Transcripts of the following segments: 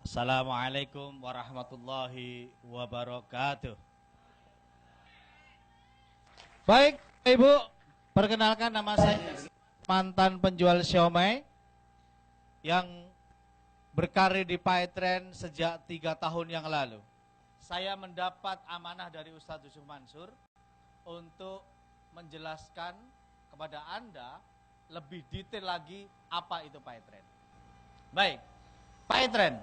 Assalamualaikum warahmatullahi wabarakatuh. Baik, Ibu, perkenalkan nama saya mantan penjual siomay yang berkarir di Paetren sejak 3 tahun yang lalu. Saya mendapat amanah dari Ustadz Yusuf Mansur untuk menjelaskan kepada Anda lebih detail lagi apa itu Paetren. Baik, Paetren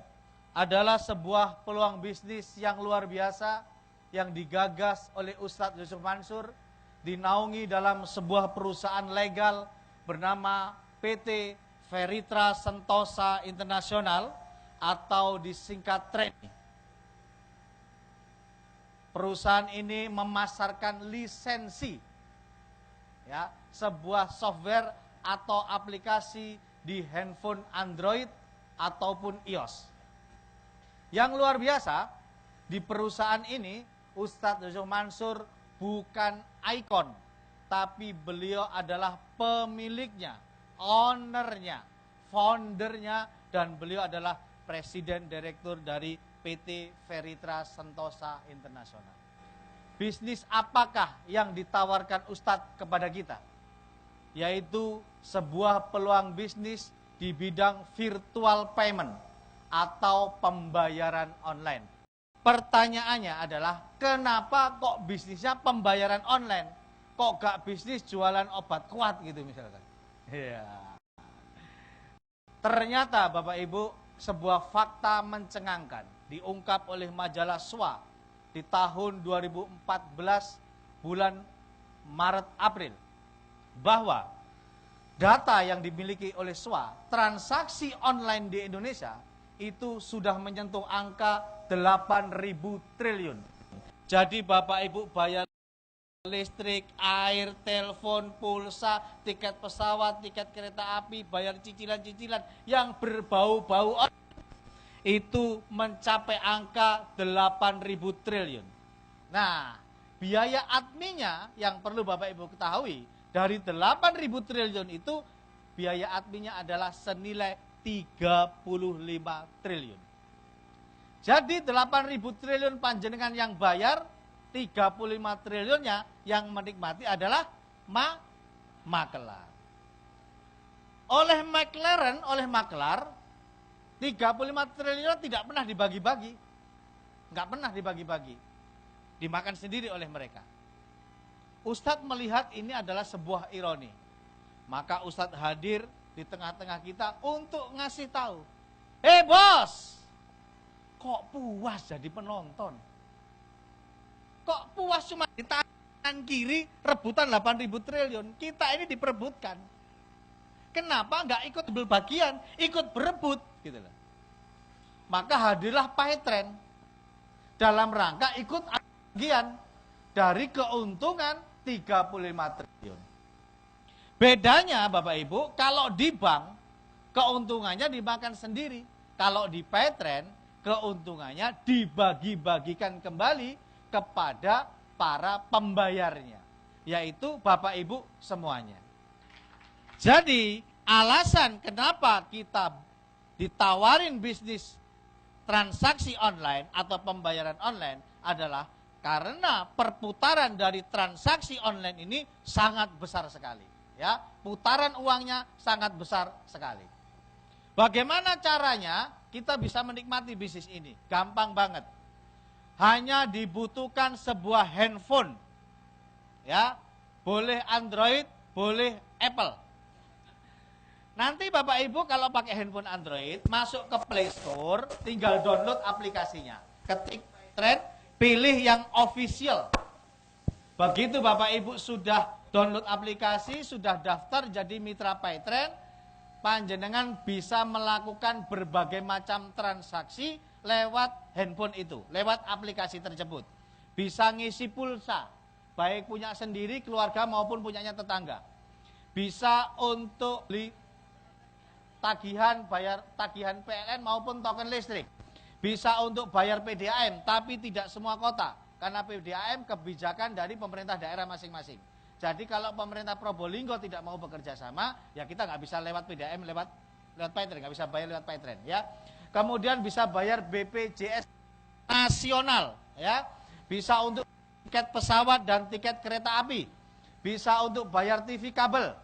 adalah sebuah peluang bisnis yang luar biasa yang digagas oleh Ustadz Yusuf Mansur, dinaungi dalam sebuah perusahaan legal bernama PT Feritra Sentosa Internasional atau disingkat TRENI. Perusahaan ini memasarkan lisensi, ya, sebuah software atau aplikasi di handphone Android ataupun iOS. Yang luar biasa, di perusahaan ini Ustadz Yusuf Mansur bukan ikon, tapi beliau adalah pemiliknya, ownernya, foundernya, dan beliau adalah presiden direktur dari PT Feritra Sentosa Internasional. Bisnis apakah yang ditawarkan Ustadz kepada kita? Yaitu sebuah peluang bisnis di bidang virtual payment atau pembayaran online. Pertanyaannya adalah, kenapa kok bisnisnya pembayaran online? Kok gak bisnis jualan obat kuat gitu misalkan? Ya. Ternyata Bapak Ibu, sebuah fakta mencengangkan diungkap oleh majalah SWA di tahun 2014 bulan Maret April, bahwa data yang dimiliki oleh SWA, transaksi online di Indonesia itu sudah menyentuh angka 8.000 triliun. Jadi Bapak Ibu bayar listrik, air, telepon, pulsa, tiket pesawat, tiket kereta api, bayar cicilan-cicilan yang berbau-bau itu mencapai angka 8.000 triliun. Nah, biaya adminnya yang perlu Bapak Ibu ketahui, dari 8.000 triliun itu biaya adminnya adalah senilai 35 triliun. Jadi 8.000 triliun panjenengan yang bayar, 35 triliunnya yang menikmati adalah makelar. Oleh maklar, 35 triliun tidak pernah dibagi-bagi. Enggak pernah dibagi-bagi. Dimakan sendiri oleh mereka. Ustadz melihat ini adalah sebuah ironi. Maka Ustadz hadir di tengah-tengah kita untuk ngasih tahu, bos, kok puas jadi penonton? Kok puas cuma di tangan kiri rebutan 8.000 triliun? Kita ini diperebutkan. Kenapa nggak ikut ambil bagian, ikut berebut? Gitu loh. Maka hadirlah Paetren dalam rangka ikut bagian dari keuntungan 35 triliun. Bedanya Bapak Ibu, kalau di bank keuntungannya dimakan sendiri. Kalau di Paetren keuntungannya dibagi-bagikan kembali kepada para pembayarnya, yaitu Bapak Ibu semuanya. Jadi alasan kenapa kita ditawarin bisnis transaksi online atau pembayaran online adalah karena perputaran dari transaksi online ini sangat besar sekali. Ya, putaran uangnya sangat besar sekali. Bagaimana caranya kita bisa menikmati bisnis ini? Gampang banget. Hanya dibutuhkan sebuah handphone. Ya, boleh Android, boleh Apple. Nanti Bapak Ibu kalau pakai handphone Android, masuk ke Play Store, tinggal download aplikasinya. Ketik Paetren, pilih yang official. Begitu Bapak Ibu sudah download aplikasi, sudah daftar jadi mitra Paetren, panjenengan bisa melakukan berbagai macam transaksi lewat handphone itu, lewat aplikasi tersebut. Bisa ngisi pulsa, baik punya sendiri, keluarga maupun punyanya tetangga. Bisa untuk beli tagihan, bayar tagihan PLN maupun token listrik. Bisa untuk bayar PDAM, tapi tidak semua kota, karena PDAM kebijakan dari pemerintah daerah masing-masing. Jadi kalau pemerintah Probolinggo tidak mau bekerja sama, ya kita nggak bisa lewat PDAM, lewat Paetren, nggak bisa bayar lewat Paetren, ya. kemudian bisa bayar BPJS nasional, ya, bisa untuk tiket pesawat dan tiket kereta api, bisa untuk bayar TV kabel,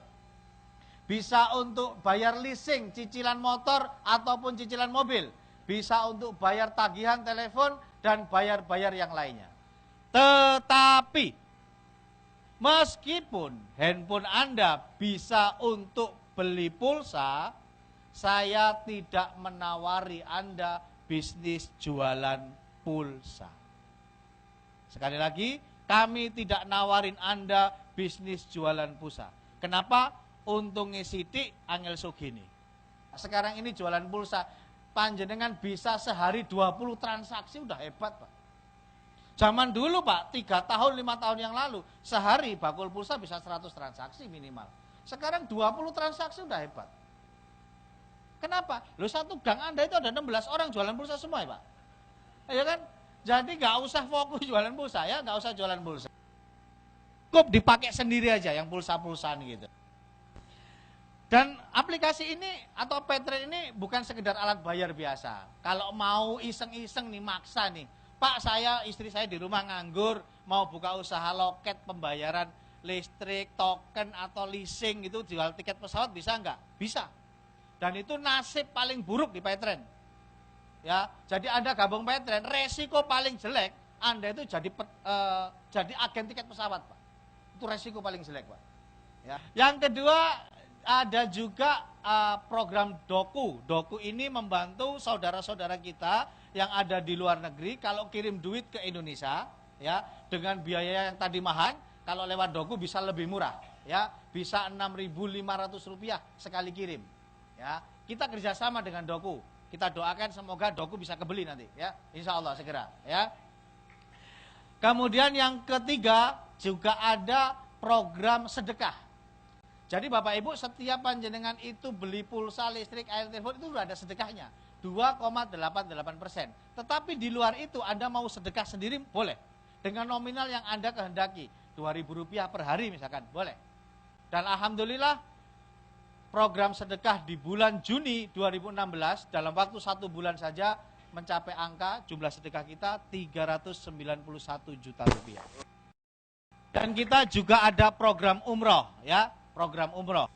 bisa untuk bayar leasing, cicilan motor ataupun cicilan mobil, bisa untuk bayar tagihan telepon dan bayar-bayar yang lainnya. Tetapi meskipun handphone Anda bisa untuk beli pulsa, saya tidak menawari Anda bisnis jualan pulsa. Sekali lagi, kami tidak nawarin Anda bisnis jualan pulsa. Kenapa? Untungnya sidik angel sugini. Sekarang ini jualan pulsa, panjenengan bisa sehari 20 transaksi, udah hebat, Pak. Zaman dulu, Pak, 3 tahun, 5 tahun yang lalu, sehari bakul pulsa bisa 100 transaksi minimal. Sekarang 20 transaksi udah hebat. Kenapa? Loh, satu gang Anda itu ada 16 orang jualan pulsa semua, ya, Pak. Ya kan? Jadi nggak usah fokus jualan pulsa, ya, nggak usah jualan pulsa. Cukup dipakai sendiri aja yang pulsa-pulsaan gitu. Dan aplikasi ini atau Paytrade ini bukan sekedar alat bayar biasa. Kalau mau iseng-iseng nih, maksa nih, Pak, istri saya di rumah nganggur, mau buka usaha loket pembayaran listrik, token atau leasing gitu, jual tiket pesawat, bisa nggak? Bisa. Dan itu nasib paling buruk di Paytrade. Ya, jadi Anda gabung Paytrade, resiko paling jelek Anda itu jadi agen tiket pesawat, Pak. Itu resiko paling jelek, Pak. Ya. Yang kedua, ada juga program Doku. Doku ini membantu saudara-saudara kita yang ada di luar negeri kalau kirim duit ke Indonesia, ya, dengan biaya yang tadi mahal, kalau lewat Doku bisa lebih murah, ya, bisa Rp6.500 sekali kirim. Ya, kita kerjasama dengan Doku. Kita doakan semoga Doku bisa kebeli nanti, ya, insya Allah segera, ya. Kemudian yang ketiga juga ada program sedekah. Jadi Bapak Ibu, setiap panjenengan itu beli pulsa, listrik, air, telepon itu sudah ada sedekahnya, 2,88%. Tetapi di luar itu Anda mau sedekah sendiri boleh, dengan nominal yang Anda kehendaki, Rp2.000 per hari misalkan, boleh. Dan Alhamdulillah, program sedekah di bulan Juni 2016 dalam waktu 1 bulan saja mencapai angka jumlah sedekah kita Rp391 juta. Dan kita juga ada program umroh, ya, program umroh.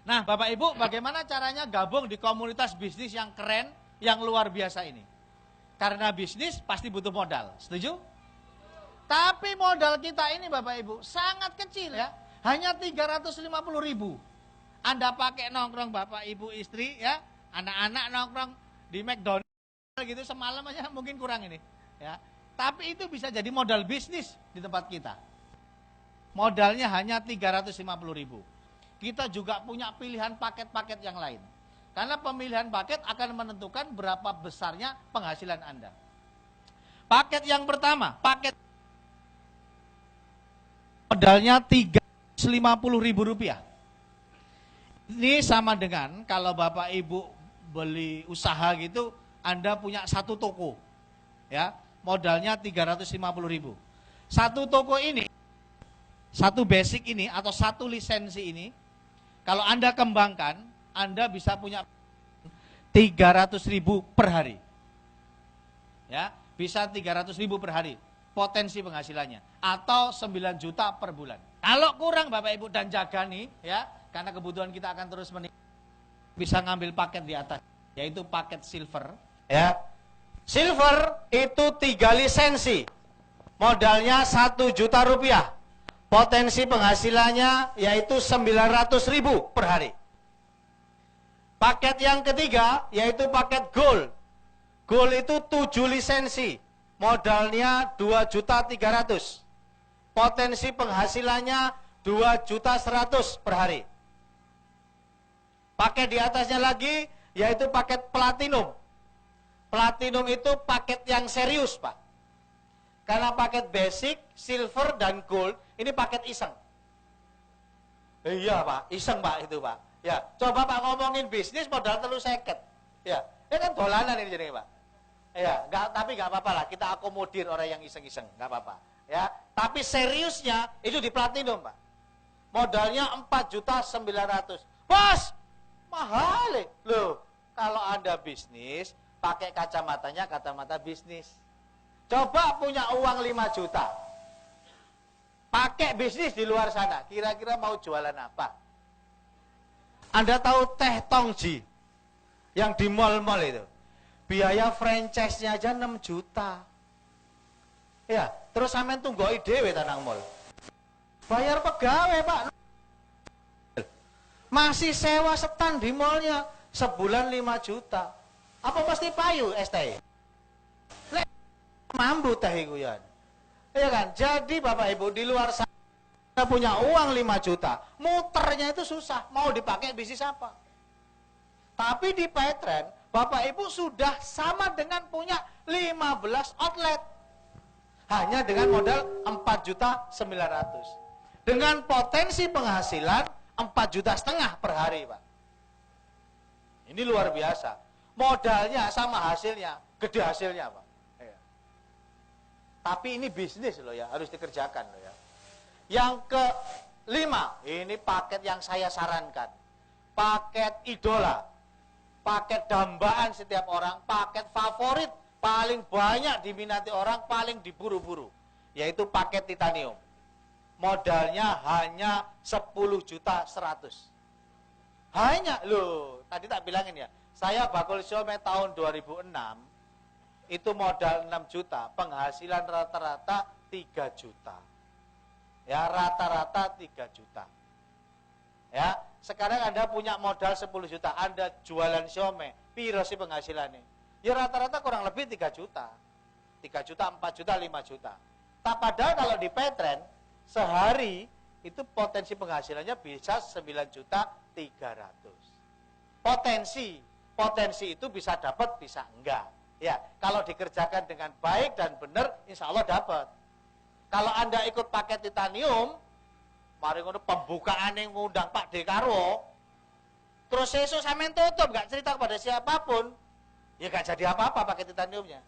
Nah, Bapak Ibu, bagaimana caranya gabung di komunitas bisnis yang keren, yang luar biasa ini? Karena bisnis pasti butuh modal, setuju? Tapi modal kita ini, Bapak Ibu, sangat kecil, ya, hanya 350.000. Anda pakai nongkrong Bapak Ibu istri, ya, anak-anak nongkrong di McDonald gitu semalam aja mungkin kurang ini, ya. Tapi itu bisa jadi modal bisnis di tempat kita. Modalnya hanya 350.000. Kita juga punya pilihan paket-paket yang lain. Karena pemilihan paket akan menentukan berapa besarnya penghasilan Anda. Paket yang pertama, paket modalnya Rp350.000. Ini sama dengan kalau Bapak Ibu beli usaha gitu, Anda punya satu toko, ya, modalnya 350.000. Satu toko ini, satu basic ini atau satu lisensi ini, kalau Anda kembangkan, Anda bisa punya 300.000 per hari, ya, bisa 300.000 per hari potensi penghasilannya, atau 9 juta per bulan. Kalau kurang Bapak Ibu dan jaga nih, ya, karena kebutuhan kita akan terus meningkat, bisa ngambil paket di atas, yaitu paket silver, ya. Silver itu 3 lisensi, modalnya 1 juta rupiah, potensi penghasilannya yaitu 900.000 per hari. Paket yang ketiga yaitu paket gold. Gold itu 7 lisensi, modalnya 2.300.000, potensi penghasilannya 2.100.000 per hari. Paket di atasnya lagi yaitu paket platinum. Platinum itu paket yang serius, Pak. Karena paket basic, silver, dan gold ini paket iseng. Iya, Pak, iseng, Pak, itu, Pak. Ya, coba Pak ngomongin bisnis modal 350. Ya, ini kan dolanan ini jadi, Pak. Ya, tapi nggak apa-apa lah, kita akomodir orang yang iseng-iseng, nggak apa-apa. Ya, tapi seriusnya itu di platinum, Pak. Modalnya 4.900.000. Bos, mahal loh. Kalau Anda bisnis pakai kacamatanya kacamata bisnis. Coba punya uang 5 juta. Pakai bisnis di luar sana, kira-kira mau jualan apa? Anda tahu teh Tongji yang di mall-mall itu? Biaya franchise-nya aja 6 juta. Ya, terus sampean tunggoi dhewe tanang mall. Bayar pegawai, Pak. Masih sewa stand di mallnya sebulan 5 juta. Apa pasti payu es teh? Lek mambu teh iku ya. Iya kan? Jadi Bapak Ibu di luar sana punya uang 5 juta, muternya itu susah. Mau dipakai bisnis apa? Tapi di Paytrend, Bapak Ibu sudah sama dengan punya 15 outlet. Hanya dengan modal 4.900.000. Dengan potensi penghasilan 4,5 juta per hari, Pak. Ini luar biasa. Modalnya sama hasilnya, gede hasilnya, Pak. Ya. Tapi ini bisnis loh ya, harus dikerjakan loh ya. Yang kelima, ini paket yang saya sarankan. Paket idola. Paket dambaan setiap orang, paket favorit, paling banyak diminati orang, paling diburu-buru. Yaitu paket titanium. Modalnya hanya 10.100.000. Hanya, loh, tadi tak bilangin ya, saya bakul siomay tahun 2006, itu modal 6 juta, penghasilan rata-rata 3 juta. Ya, rata-rata 3 juta. Ya, sekarang Anda punya modal 10 juta, Anda jualan siomay, piro sih penghasilannya? Ya rata-rata kurang lebih 3 juta. 3 juta, 4 juta, 5 juta. Tak padahal kalau di Paytrend, sehari itu potensi penghasilannya bisa 9.300.000. Potensi itu bisa dapat, bisa enggak. Ya, kalau dikerjakan dengan baik dan benar, insya Allah dapat. Kalau Anda ikut paket titanium, mari ngono pembukaan yang ngundang Pak Dekarwo, terus esok sampean tutup, nggak cerita kepada siapapun, ya nggak jadi apa-apa paket titaniumnya.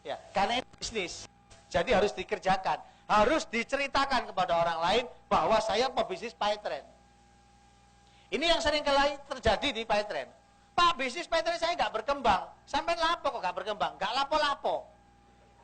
Ya, karena ini bisnis, jadi harus dikerjakan, harus diceritakan kepada orang lain bahwa saya pebisnis Paytrend. Ini yang sering kali terjadi di Paytrend. Pak, bisnis Paytrend saya nggak berkembang. Sampai lapo kok nggak berkembang? Nggak lapo-lapo.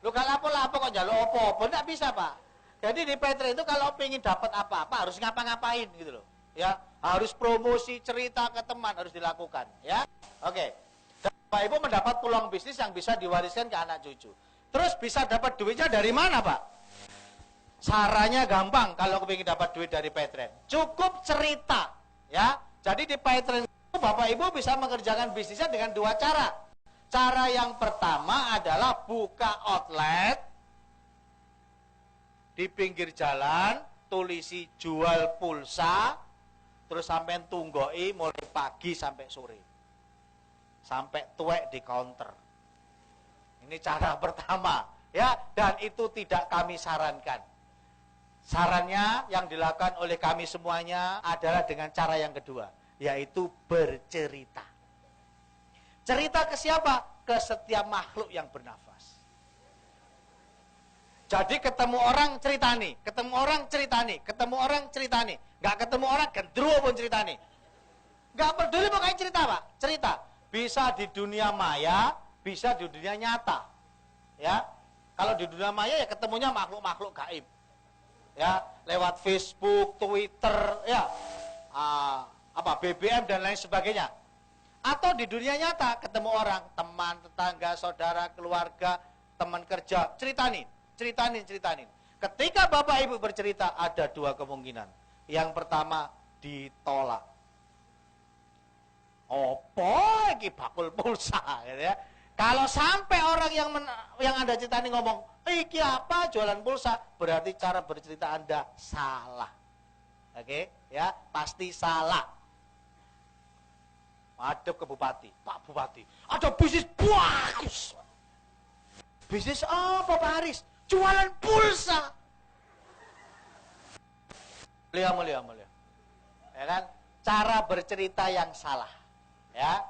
Lu nggak lapo-lapo kok jalur opo-opo? Nggak bisa, Pak. Jadi di Paytrend itu kalau pengen dapat apa-apa harus ngapa-ngapain gitu loh. Ya, harus promosi, cerita ke teman harus dilakukan. Ya, oke. Dan Bapak Ibu mendapat peluang bisnis yang bisa diwariskan ke anak cucu. Terus bisa dapat duitnya dari mana, Pak? Caranya gampang kalau kepingin dapat duit dari Paytrend. Cukup cerita, ya. Jadi di Paytrend itu Bapak Ibu bisa mengerjakan bisnisnya dengan 2 cara. Cara yang pertama adalah buka outlet di pinggir jalan, tulisi jual pulsa, terus sampai tunggoi mulai pagi sampai sore. Sampai tuwek di counter. Ini cara pertama, ya, dan itu tidak kami sarankan. Sarannya yang dilakukan oleh kami semuanya adalah dengan cara yang kedua, yaitu bercerita. Cerita ke siapa? Ke setiap makhluk yang bernafas. Jadi ketemu orang ceritani, ketemu orang ceritani, ketemu orang ceritani, nggak ketemu orang gendruwo pun ceritani. Nggak peduli pokoknya cerita, Pak. Cerita bisa di dunia maya, bisa di dunia nyata. Ya, kalau di dunia maya ya ketemunya makhluk-makhluk gaib. Ya, lewat Facebook, Twitter, ya, BBM dan lain sebagainya. Atau di dunia nyata ketemu orang, teman, tetangga, saudara, keluarga, teman kerja, ceritanin. Ketika Bapak Ibu bercerita ada 2 kemungkinan. Yang pertama ditolak. Opo iki bakul pulsa gitu ya. Kalau sampai orang yang Anda ceritani ngomong, iki apa jualan pulsa, berarti cara bercerita Anda salah. Oke, ya, pasti salah. Hadap ke Bupati, Pak Bupati, ada bisnis bagus. Bisnis apa, Pak Haris? Jualan pulsa. Mulia. Ya kan? Cara bercerita yang salah. Ya.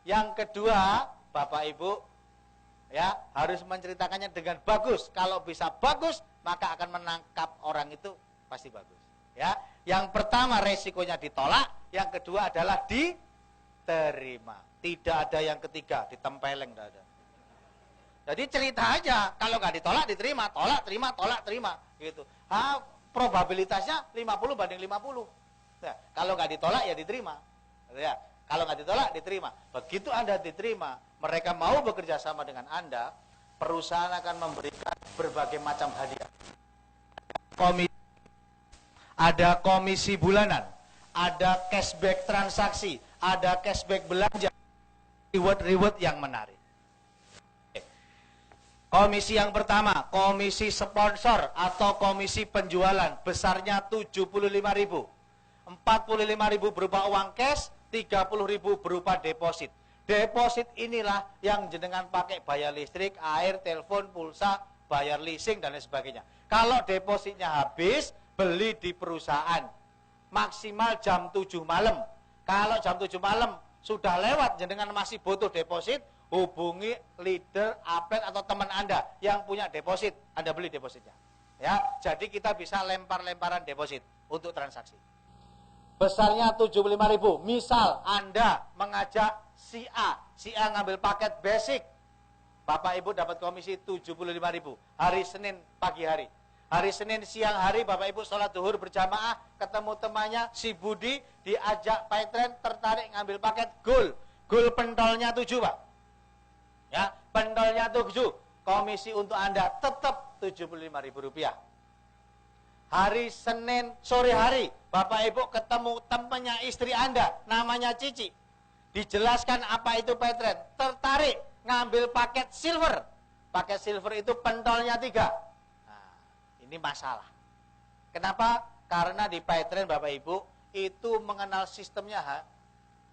Yang kedua, Bapak Ibu, ya, harus menceritakannya dengan bagus. Kalau bisa bagus, maka akan menangkap orang itu pasti bagus. Ya. Yang pertama resikonya ditolak, yang kedua adalah diterima. Tidak ada yang ketiga, ditempeleng tidak ada. Jadi cerita aja, kalau nggak ditolak diterima, tolak terima, tolak terima, gitu. Probabilitasnya 50 banding 50. Nah, kalau nggak ditolak ya diterima. Ya, kalau nggak ditolak diterima. Begitu Anda diterima, mereka mau bekerja sama dengan Anda, perusahaan akan memberikan berbagai macam hadiah. Ada komisi bulanan, ada cashback transaksi, ada cashback belanja, reward yang menarik. Komisi yang pertama, komisi sponsor atau komisi penjualan, besarnya 75.000. 45.000 berupa uang cash, 30.000 berupa deposit. Deposit inilah yang jenengan pakai bayar listrik, air, telepon, pulsa, bayar leasing dan lain sebagainya. Kalau depositnya habis, beli di perusahaan. Maksimal jam 7 malam. Kalau jam 7 malam sudah lewat, jenengan masih butuh deposit, hubungi leader, apel atau teman Anda yang punya deposit. Anda beli depositnya. Ya, jadi kita bisa lempar-lemparan deposit untuk transaksi. Besarnya 75.000. Misal Anda mengajak si A ngambil paket basic. Bapak Ibu dapat komisi 75.000. Hari Senin pagi hari. Hari Senin siang hari Bapak Ibu sholat zuhur berjamaah, ketemu temannya si Budi, diajak Paytren, tertarik ngambil paket gold. Gold pentolnya 7, Pak. Ya, pentolnya 7. Komisi untuk Anda tetap Rp75.000. Hari Senin sore hari, Bapak Ibu ketemu temannya istri Anda, namanya Cici. Dijelaskan apa itu Paytren, tertarik ngambil paket silver. Paket silver itu pentolnya 3. Nah, ini masalah. Kenapa? Karena di Paytren Bapak Ibu itu mengenal sistemnya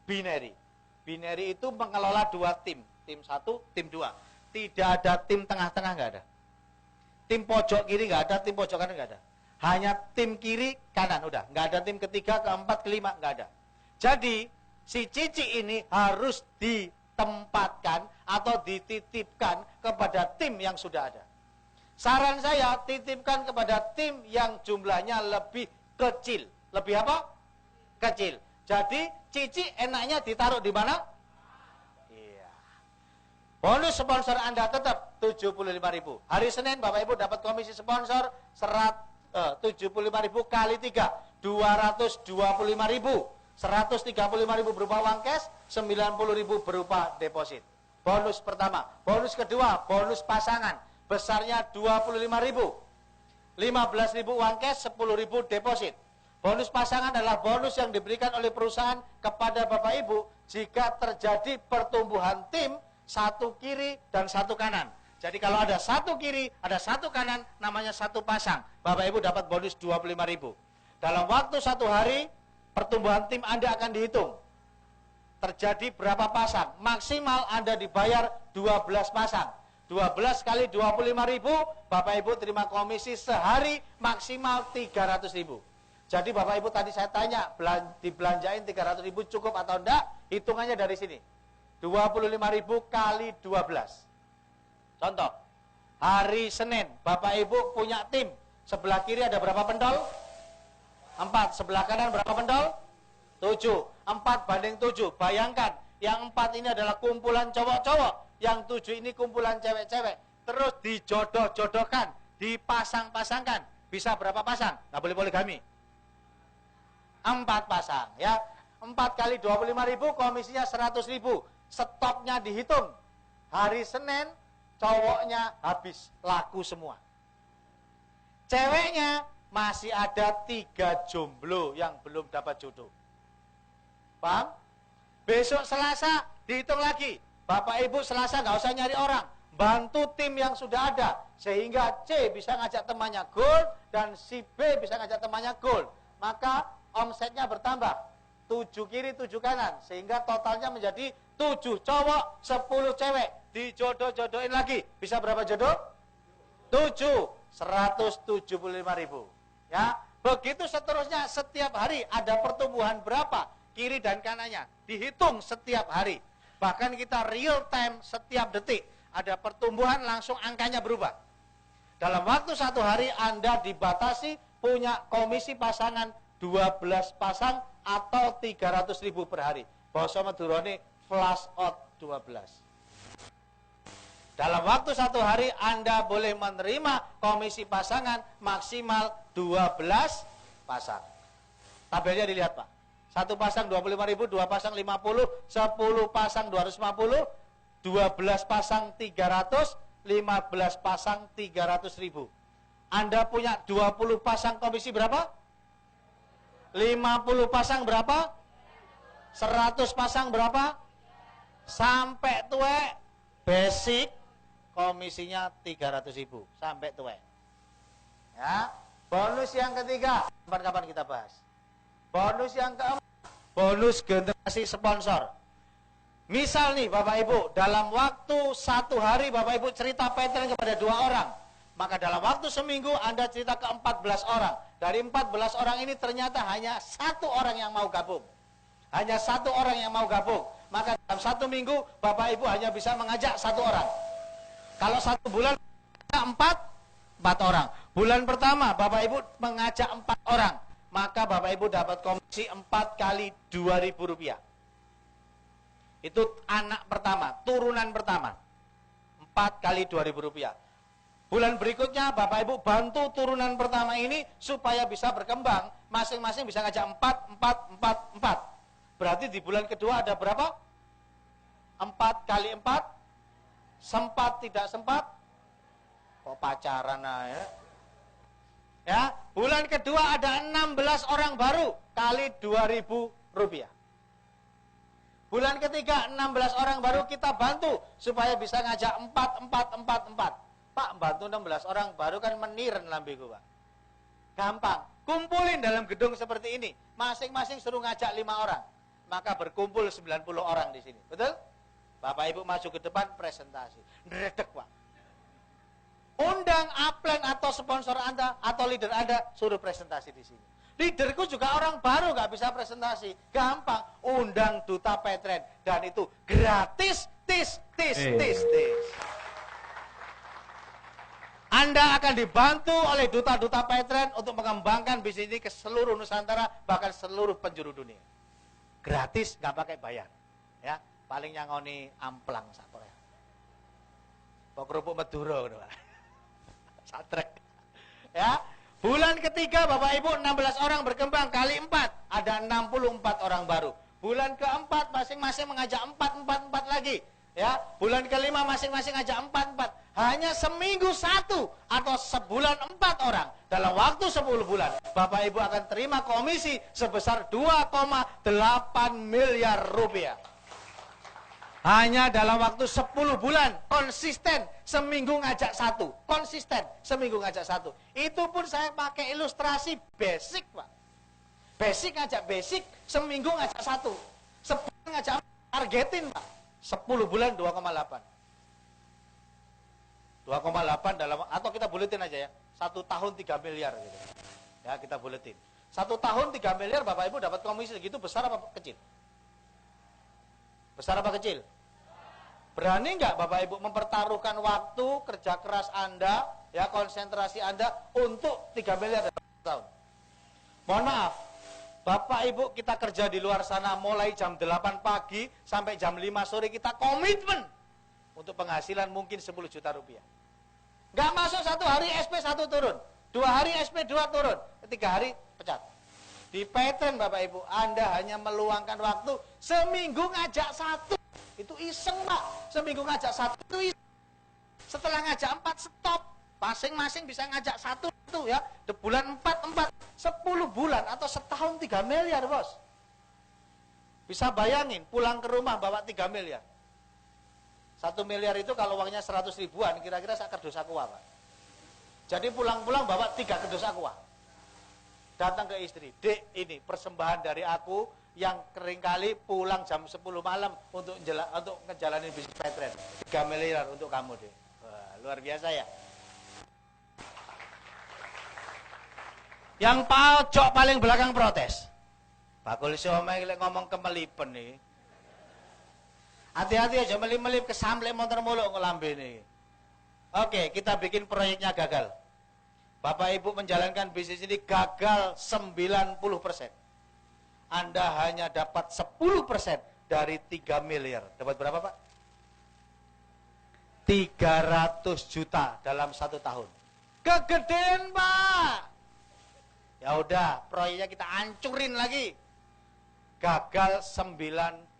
binary. Binary itu mengelola 2 tim. Tim 1, tim 2. Tidak ada tim tengah-tengah, nggak ada. Tim pojok kiri nggak ada, tim pojok kanan nggak ada. Hanya tim kiri, kanan, udah. Nggak ada tim ketiga, keempat, kelima, nggak ada. Jadi, si Cici ini harus ditempatkan atau dititipkan kepada tim yang sudah ada. Saran saya, titipkan kepada tim yang jumlahnya lebih kecil. Lebih apa? Kecil. Jadi, Cici enaknya ditaruh di mana? Bonus sponsor Anda tetap 75.000. Hari Senin Bapak Ibu dapat komisi sponsor 75.000 kali 3, 225.000. 135.000 berupa uang cash, 90.000 berupa deposit. Bonus pertama. Bonus kedua, bonus pasangan. Besarnya 25.000. 15.000 uang cash, 10.000 deposit. Bonus pasangan adalah bonus yang diberikan oleh perusahaan kepada Bapak Ibu jika terjadi pertumbuhan tim, 1 kiri dan 1 kanan. Jadi kalau ada 1 kiri, ada 1 kanan, namanya 1 pasang. Bapak Ibu dapat bonus 25.000. Dalam waktu 1 hari, pertumbuhan tim Anda akan dihitung. Terjadi berapa pasang? Maksimal Anda dibayar 12 pasang. 12 kali 25.000, Bapak Ibu terima komisi sehari maksimal 300.000. Jadi Bapak Ibu tadi saya tanya, dibelanjain 300.000 cukup atau enggak? Hitungannya dari sini. 25.000 kali 12. Contoh, hari Senin, Bapak Ibu punya tim. Sebelah kiri ada berapa pentol? 4. Sebelah kanan berapa pentol? 7. 4 banding 7. Bayangkan, yang 4 ini adalah kumpulan cowok-cowok. Yang 7 ini kumpulan cewek-cewek. Terus dijodoh-jodohkan, dipasang-pasangkan. Bisa berapa pasang? Nggak boleh poligami. 4 pasang, ya. 4 kali 25.000, komisinya 100.000. Stoknya dihitung. Hari Senin, cowoknya habis, laku semua. Ceweknya masih ada 3 jomblo yang belum dapat jodoh. Paham? Besok Selasa, dihitung lagi. Bapak Ibu Selasa nggak usah nyari orang. Bantu tim yang sudah ada. Sehingga C bisa ngajak temannya gold, dan si B bisa ngajak temannya gold. Maka omsetnya bertambah. 7 kiri, 7 kanan. Sehingga totalnya menjadi 7 cowok, 10 cewek. Dijodoh-jodohin lagi. Bisa berapa jodoh? 7. 175.000. Ya, begitu seterusnya. Setiap hari ada pertumbuhan berapa? Kiri dan kanannya. Dihitung setiap hari. Bahkan kita real time setiap detik. Ada pertumbuhan langsung angkanya berubah. Dalam waktu 1 hari Anda dibatasi punya komisi pasangan 12 pasang atau 300.000 per hari. Basa Madurane flash out 12. Dalam waktu 1 hari Anda boleh menerima komisi pasangan maksimal 12 pasang. Tabelnya dilihat Pak. 1 pasang 25.000, 2 pasang 50, 10 pasang 250, 12 pasang 300, 15 pasang 300.000. Anda punya 20 pasang komisi berapa? 50 pasang berapa? 100 pasang berapa? Sampai tuwek basic komisinya 300.000 sampai tuwek. Ya. Bonus yang ketiga, kapan-kapan kita bahas. Bonus yang keempat, bonus generasi sponsor. Misal nih Bapak Ibu, dalam waktu 1 hari Bapak Ibu cerita pattern kepada 2 orang. Maka dalam waktu seminggu Anda cerita ke 14 orang. Dari 14 orang ini ternyata hanya 1 orang yang mau gabung. Hanya 1 orang yang mau gabung. Maka dalam 1 minggu Bapak Ibu hanya bisa mengajak 1 orang. Kalau 1 bulan 4 orang. Bulan pertama Bapak Ibu mengajak 4 orang. Maka Bapak Ibu dapat komisi 4 kali Rp2.000. Itu anak pertama, turunan pertama. 4 kali Rp2.000. Bulan berikutnya Bapak Ibu bantu turunan pertama ini supaya bisa berkembang. Masing-masing bisa ngajak 4. Berarti di bulan kedua ada berapa? 4 kali 4. Sempat tidak sempat? Kok pacaran ya? Ya, bulan kedua ada 16 orang baru kali Rp2.000. Bulan ketiga 16 orang baru kita bantu supaya bisa ngajak 4. Pak, bantu 16 orang baru kan meniren lambiku, Pak. Gampang. Kumpulin dalam gedung seperti ini. Masing-masing suruh ngajak 5 orang. Maka berkumpul 90 orang di sini. Betul? Bapak Ibu maju ke depan presentasi. Ndredeg, Pak. Undang upline atau sponsor Anda atau leader Anda suruh presentasi di sini. Leaderku juga orang baru nggak bisa presentasi. Gampang, undang duta Petren dan itu gratis. Tis. Anda akan dibantu oleh duta-duta Petren untuk mengembangkan bisnis ini ke seluruh Nusantara bahkan seluruh penjuru dunia. Gratis, nggak pakai bayar. Ya, paling nyangoni amplang sakore. Pok kerupuk Madura ngono, Pak. Satrek. Ya. Bulan ketiga Bapak Ibu 16 orang berkembang kali 4, ada 64 orang baru. Bulan keempat masing-masing mengajak 4 lagi. Ya, bulan kelima masing-masing ngajak 4. Hanya seminggu 1 atau sebulan 4 orang. Dalam waktu 10 bulan, Bapak Ibu akan terima komisi sebesar 2,8 miliar rupiah. Hanya dalam waktu 10 bulan, konsisten, seminggu ngajak 1. Konsisten, seminggu ngajak 1. Itu pun saya pakai ilustrasi basic, Pak. Basic ngajak basic, seminggu ngajak 1. Sebulan ngajak targetin, Pak. 10 bulan 2,8. 2,8 dalam, atau kita buletin aja ya. 1 tahun 3 miliar gitu. Ya, kita buletin. 1 tahun 3 miliar Bapak Ibu dapat komisi segitu besar apa kecil? Besar apa kecil? Berani nggak Bapak Ibu mempertaruhkan waktu, kerja keras Anda, ya konsentrasi Anda untuk 3 miliar dalam 1 tahun? Mohon maaf, Bapak Ibu kita kerja di luar sana mulai jam 8 pagi sampai jam 5 sore kita komitmen untuk penghasilan mungkin 10 juta rupiah. Nggak masuk 1 hari SP 1 turun, 2 hari SP 2 turun, 3 hari pecat. Di Petren Bapak Ibu, Anda hanya meluangkan waktu seminggu ngajak 1. Itu iseng, Pak. Seminggu ngajak 1 itu iseng. Setelah ngajak 4 stop. Masing-masing bisa ngajak 1 ya. Di bulan 4, 10 bulan atau setahun 3 miliar, Bos. Bisa bayangin pulang ke rumah bawa 3 miliar. 1 miliar itu kalau uangnya 100 ribuan, kira-kira sak kerdus aqua, Pak. Jadi pulang-pulang bawa 3 kerdus aqua. Datang ke istri, Dek, ini persembahan dari aku yang keringkali pulang jam 10 malam untuk ngejalanin bisnis Petren. 3 miliar untuk kamu, Dek. Wah, luar biasa ya. Yang pojok paling belakang protes. Pak Kulisi omeng ngomong kemelipen nih. Hati-hati aja melip-melip kesamlek motor muluk ngelambe nih. Oke, kita bikin proyeknya gagal. Bapak Ibu menjalankan bisnis ini gagal 90%. Anda hanya dapat 10% dari 3 miliar. Dapat berapa, Pak? 300 juta dalam 1 tahun. Kegedean, Pak. Ya udah, proyeknya kita hancurin lagi. Gagal 99%.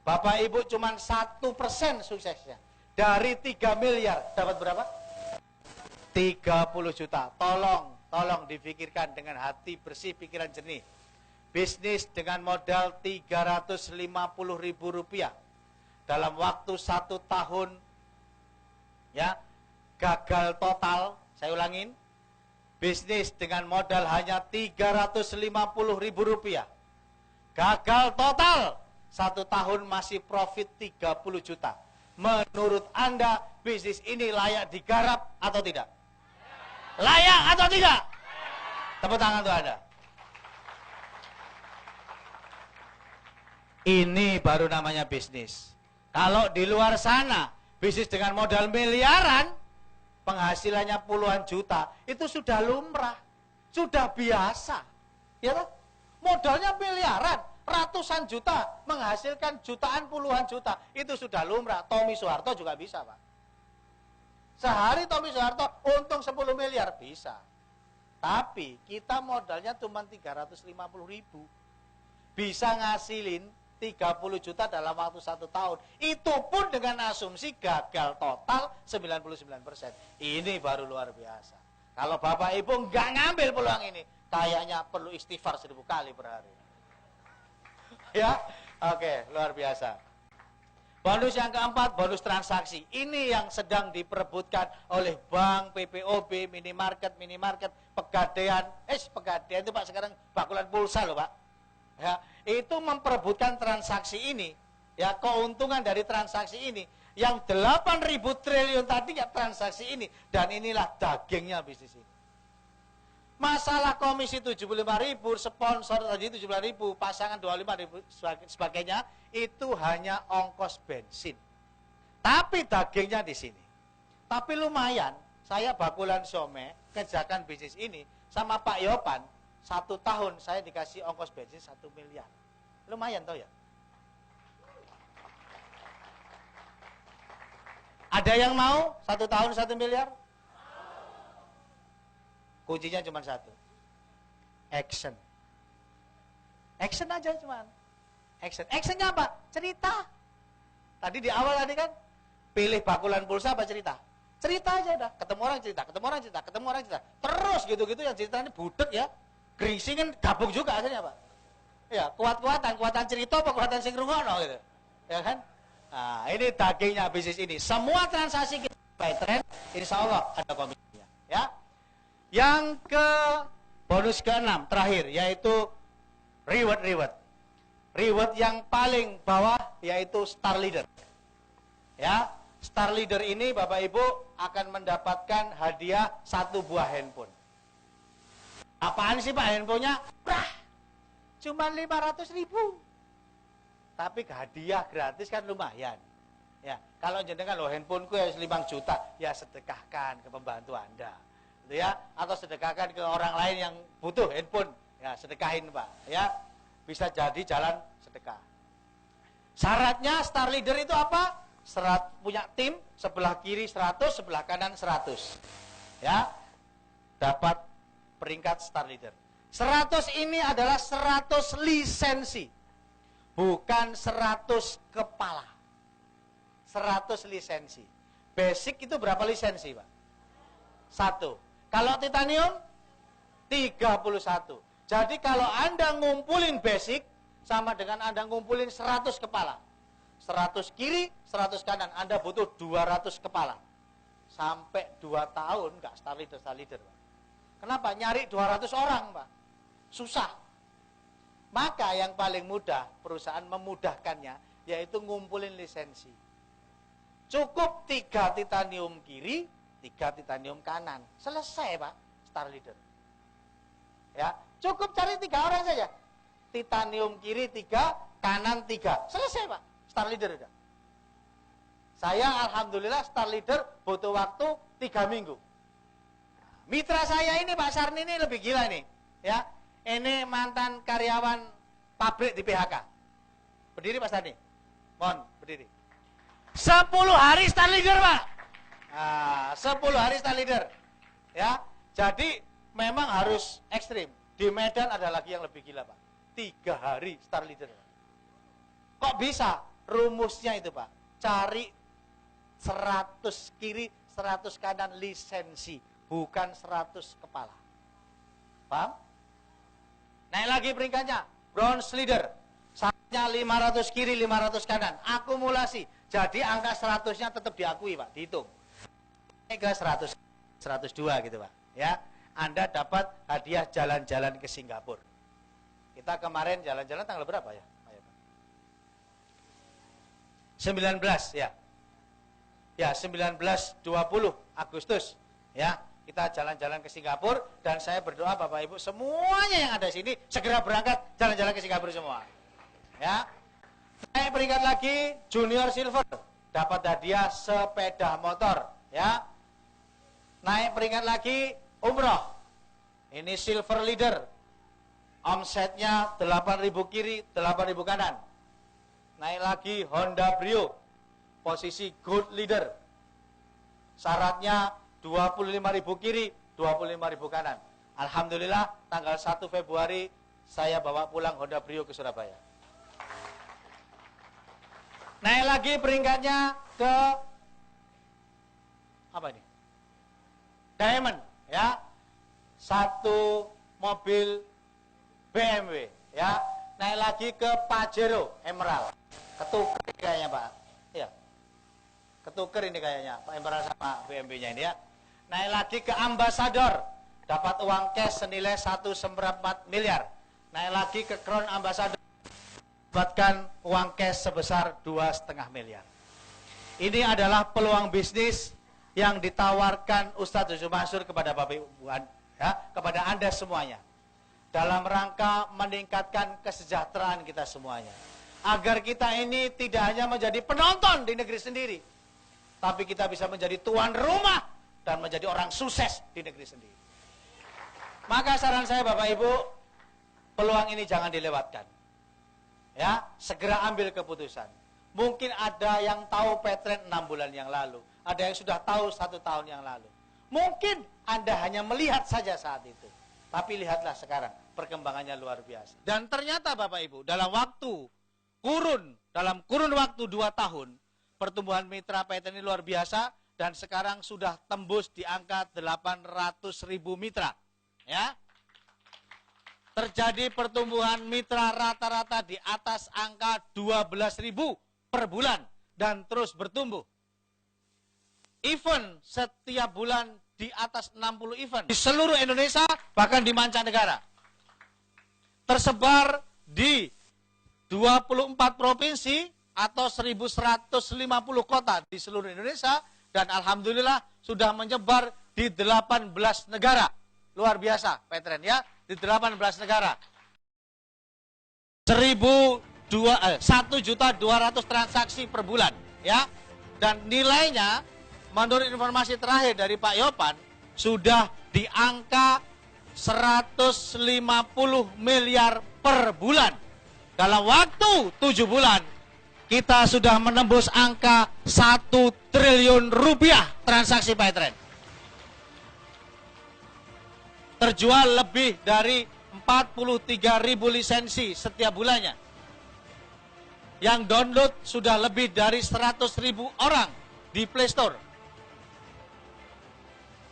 Bapak Ibu cuma 1% suksesnya. Dari 3 miliar, dapat berapa? 30 juta. Tolong dipikirkan dengan hati bersih, pikiran jernih. Bisnis dengan modal Rp350.000 dalam waktu 1 tahun, ya, gagal total. Saya ulangin, bisnis dengan modal hanya Rp350.000, gagal total 1 tahun masih profit 30 juta. Menurut Anda bisnis ini layak digarap atau tidak? Layak atau tidak? Tepuk tangan untuk Anda. Ini baru namanya bisnis. Kalau di luar sana, bisnis dengan modal miliaran, penghasilannya puluhan juta, itu sudah lumrah, sudah biasa. Ya kan? Modalnya miliaran, ratusan juta, menghasilkan jutaan, puluhan juta, itu sudah lumrah. Tommy Soeharto juga bisa, Pak. Sehari Tommy Soeharto untung 10 miliar, bisa. Tapi kita modalnya cuma 350.000. Bisa ngasilin 30 juta dalam waktu 1 tahun. Itu pun dengan asumsi gagal total 99%. Ini baru luar biasa. Kalau Bapak Ibu nggak ngambil peluang ini, kayaknya perlu istighfar 1000 kali per hari. Ya, oke, luar biasa. Bonus yang keempat, bonus transaksi. Ini yang sedang diperebutkan oleh bank, PPOB, minimarket, Pegadaian. Pegadaian itu Pak sekarang bakulan pulsa loh Pak. Ya, itu memperebutkan transaksi ini. Ya, keuntungan dari transaksi ini. Yang 8.000 triliun tadi ya transaksi ini. Dan inilah dagingnya bisnis ini. Masalah komisi 75.000, sponsor tadi 75.000, pasangan 25.000 sebagainya, itu hanya ongkos bensin. Tapi dagingnya di sini. Tapi lumayan, saya bakulan some, kerjakan bisnis ini sama Pak Yopan, 1 tahun saya dikasih ongkos bensin 1 miliar. Lumayan toh ya. Ada yang mau 1 tahun 1 miliar? Kuncinya cuma 1. Action. Action aja cuman. Action. Actionnya apa? Cerita. Tadi di awal tadi kan, pilih bakulan pulsa apa cerita? Cerita aja udah. Ketemu orang cerita, ketemu orang cerita, ketemu orang cerita. Terus gitu-gitu yang ceritanya budek ya. Geringsing kan gabung juga akhirnya Pak. Ya, kuatan cerita apa kuatan sing rungono gitu. Ya kan? Nah, ini dagingnya bisnis ini. Semua transaksi kita by trend, insya Allah ada komisinya. Ya. Yang ke bonus ke-6 terakhir yaitu reward. Reward yang paling bawah yaitu Star Leader. Ya, Star Leader ini Bapak Ibu akan mendapatkan hadiah 1 buah handphone. Apaan sih Pak handphonenya? Cuma 500.000. Tapi hadiah gratis kan lumayan. Ya, kalau jenengan lo handphoneku ya 5 juta, ya sedekahkan ke pembantu Anda. Ya, atau sedekahkan ke orang lain yang butuh handphone, ya sedekahin Pak, ya bisa jadi jalan sedekah. Syaratnya Star Leader itu apa? Punya tim, sebelah kiri 100, sebelah kanan 100, ya dapat peringkat Star Leader. 100 ini adalah 100 lisensi, bukan 100 kepala. 100 lisensi. Basic itu berapa lisensi Pak? 1. Kalau titanium 31. Jadi kalau Anda ngumpulin basic sama dengan Anda ngumpulin 100 kepala. 100 kiri, 100 kanan, Anda butuh 200 kepala. Sampai 2 tahun enggak Star Leader, Pak. Kenapa? Nyari 200 orang, Pak. Susah. Maka yang paling mudah perusahaan memudahkannya yaitu ngumpulin lisensi. Cukup 3 titanium kiri, 3 titanium kanan. Selesai Pak, Star Leader. Ya, cukup cari 3 orang saja. Titanium kiri 3, kanan 3. Selesai Pak, Star Leader udah. Saya alhamdulillah Star Leader butuh waktu 3 minggu. Mitra saya ini Pak Sarni ini lebih gila nih, ya. Ini mantan karyawan pabrik di PHK. Berdiri Pak Stani. Mohon berdiri. 10 hari star leader, Pak. Nah, 10 hari star leader. Ya. Jadi memang harus ekstrim. Di Medan ada lagi yang lebih gila, Pak. 3 hari star leader. Kok bisa? Rumusnya itu, Pak. Cari 100 kiri, 100 kanan lisensi, bukan 100 kepala. Paham? Naik lagi peringkatnya, bronze leader. Satunya 500 kiri, 500 kanan. Akumulasi. Jadi angka 100-nya tetap diakui, Pak, dihitung. Naik ke 100, 102 gitu, Pak. Ya, Anda dapat hadiah jalan-jalan ke Singapura. Kita kemarin jalan-jalan tanggal berapa ya? 19 ya. Ya, 19-20 Agustus. Ya, kita jalan-jalan ke Singapura dan saya berdoa Bapak Ibu semuanya yang ada di sini segera berangkat jalan-jalan ke Singapura semua. Ya. Naik peringkat lagi junior silver, dapat hadiah sepeda motor, ya. Naik peringkat lagi umroh. Ini silver leader. Omsetnya 8.000 kiri, 8.000 kanan. Naik lagi Honda Brio, posisi gold leader. Syaratnya 25.000 kiri, 25.000 kanan. Alhamdulillah tanggal 1 Februari saya bawa pulang Honda Brio ke Surabaya. Naik lagi peringkatnya ke apa ini? Diamond, ya. 1 mobil BMW, ya. Naik lagi ke Pajero Emerald. Ketuker kayaknya, Pak. Ya. Ketuker ini kayaknya, Pak Emerald sama BMW-nya ini, ya. Naik lagi ke Ambassador. Dapat uang cash senilai 1,4 miliar. Naik lagi ke Crown Ambassador. Dapatkan uang cash sebesar 2,5 miliar. Ini adalah peluang bisnis yang ditawarkan Ustadz Yusuf Mansur kepada Bapak Ibu, ya, kepada Anda semuanya. Dalam rangka meningkatkan kesejahteraan kita semuanya. Agar kita ini tidak hanya menjadi penonton di negeri sendiri, tapi kita bisa menjadi tuan rumah dan menjadi orang sukses di negeri sendiri. Maka saran saya Bapak Ibu, peluang ini jangan dilewatkan. Ya, segera ambil keputusan. Mungkin ada yang tahu Petren 6 bulan yang lalu, ada yang sudah tahu 1 tahun yang lalu. Mungkin Anda hanya melihat saja saat itu, tapi lihatlah sekarang perkembangannya luar biasa. Dan ternyata Bapak Ibu, dalam kurun waktu 2 tahun, pertumbuhan mitra Petren ini luar biasa dan sekarang sudah tembus di angka 800.000 mitra. Ya. Terjadi pertumbuhan mitra rata-rata di atas angka 12.000 per bulan dan terus bertumbuh. Event setiap bulan di atas 60 event di seluruh Indonesia bahkan di mancanegara. Tersebar di 24 provinsi atau 1.150 kota di seluruh Indonesia dan alhamdulillah sudah menyebar di 18 negara. Luar biasa, Petren, ya. Di 18 negara. 1.200.000 transaksi per bulan, ya. Dan nilainya menurut informasi terakhir dari Pak Yopan sudah di angka 150 miliar per bulan. Dalam waktu 7 bulan kita sudah menembus angka 1 triliun rupiah transaksi Petren. Terjual lebih dari 43.000 lisensi setiap bulannya. Yang download sudah lebih dari 100.000 orang di Play Store.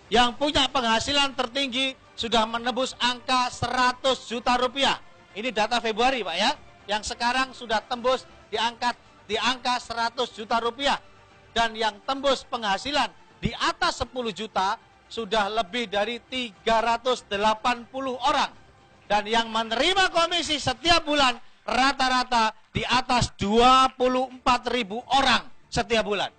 Yang punya penghasilan tertinggi sudah menembus angka 100 juta rupiah. Ini data Februari, Pak, ya. Yang sekarang sudah tembus di angka 100 juta rupiah. Dan yang tembus penghasilan di atas 10 juta sudah lebih dari 380 orang. Dan yang menerima komisi setiap bulan rata-rata di atas 24.000 orang setiap bulan.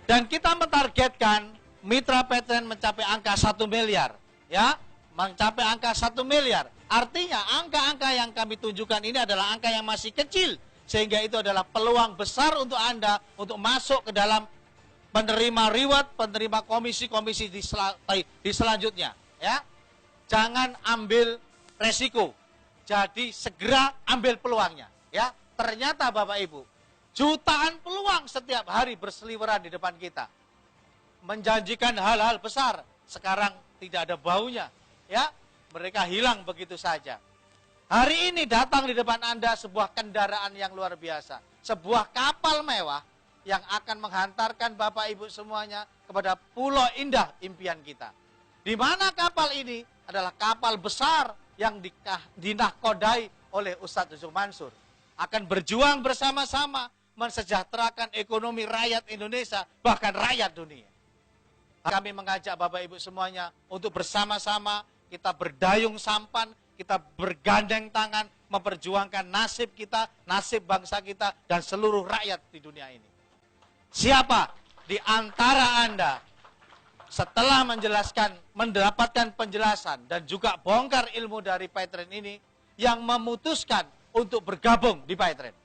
Dan kita mentargetkan mitra Petren mencapai angka 1 miliar. Ya, mencapai angka 1 miliar. Artinya angka-angka yang kami tunjukkan ini adalah angka yang masih kecil. Sehingga itu adalah peluang besar untuk Anda untuk masuk ke dalam penerima reward, penerima komisi-komisi di selanjutnya, ya. Jangan ambil resiko. Jadi segera ambil peluangnya, ya. Ternyata Bapak Ibu, jutaan peluang setiap hari berseliweran di depan kita. Menjanjikan hal-hal besar, sekarang tidak ada baunya, ya. Mereka hilang begitu saja. Hari ini datang di depan Anda sebuah kendaraan yang luar biasa, sebuah kapal mewah yang akan menghantarkan Bapak Ibu semuanya kepada pulau indah impian kita. Di mana kapal ini adalah kapal besar yang dinahkodai oleh Ustadz Yusuf Mansur. Akan berjuang bersama-sama mensejahterakan ekonomi rakyat Indonesia, bahkan rakyat dunia. Kami mengajak Bapak Ibu semuanya untuk bersama-sama kita berdayung sampan, kita bergandeng tangan, memperjuangkan nasib kita, nasib bangsa kita, dan seluruh rakyat di dunia ini. Siapa di antara Anda setelah mendapatkan penjelasan dan juga bongkar ilmu dari Paitren ini yang memutuskan untuk bergabung di Paitren?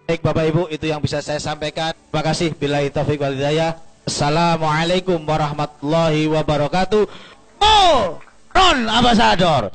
Baik Bapak Ibu, itu yang bisa saya sampaikan. Terima kasih. Billahi taufiq wal hidayah. Assalamualaikum warahmatullahi wabarakatuh. Oh, non ambasador.